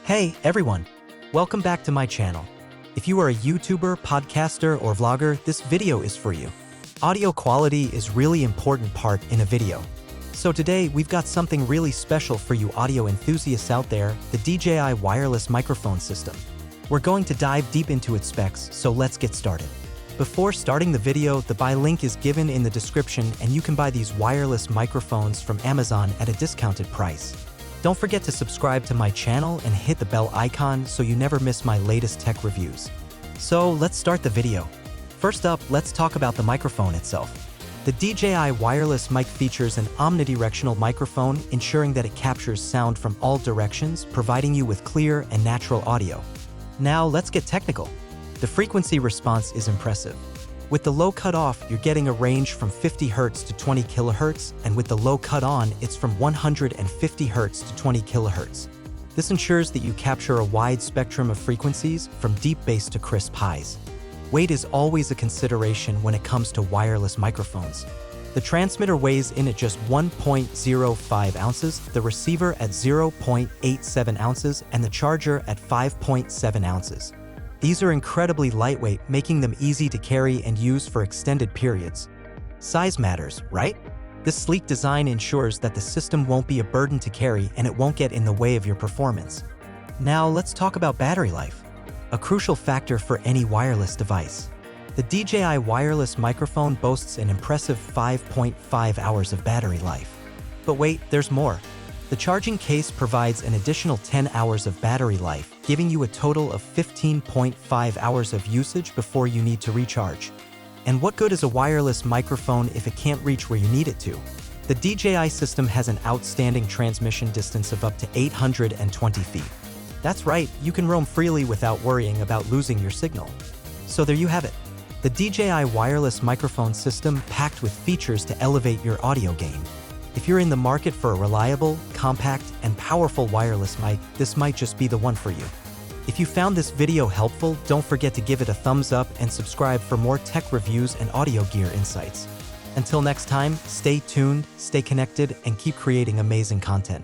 Hey everyone, welcome back to my channel. If you are a YouTuber, podcaster, or vlogger, this video is for you. Audio quality is really important part in a video. So today we've got something really special for you audio enthusiasts out there, the DJI Wireless Microphone System. We're going to dive deep into its specs, so let's get started. Before starting the video, the buy link is given in the description and you can buy these wireless microphones from Amazon at a discounted price. Don't forget to subscribe to my channel and hit the bell icon so you never miss my latest tech reviews. So let's start the video. First up, let's talk about the microphone itself. The DJI Wireless Mic features an omnidirectional microphone, ensuring that it captures sound from all directions, providing you with clear and natural audio. Now let's get technical. The frequency response is impressive. With the low cutoff, you're getting a range from 50 Hz to 20 kHz, and with the low cut-on, it's from 150 Hz to 20 kHz. This ensures that you capture a wide spectrum of frequencies, from deep bass to crisp highs. Weight is always a consideration when it comes to wireless microphones. The transmitter weighs in at just 1.05 ounces, the receiver at 0.87 ounces, and the charger at 5.7 ounces. These are incredibly lightweight, making them easy to carry and use for extended periods. Size matters, right? This sleek design ensures that the system won't be a burden to carry and it won't get in the way of your performance. Now let's talk about battery life, a crucial factor for any wireless device. The DJI Wireless Microphone boasts an impressive 5.5 hours of battery life. But wait, there's more. The charging case provides an additional 10 hours of battery life, giving you a total of 15.5 hours of usage before you need to recharge. And what good is a wireless microphone if it can't reach where you need it to? The DJI system has an outstanding transmission distance of up to 820 feet. That's right, you can roam freely without worrying about losing your signal. So there you have it. The DJI Wireless Microphone System packed with features to elevate your audio game. If you're in the market for a reliable, compact, and powerful wireless mic, this might just be the one for you. If you found this video helpful, don't forget to give it a thumbs up and subscribe for more tech reviews and audio gear insights. Until next time, stay tuned, stay connected, and keep creating amazing content.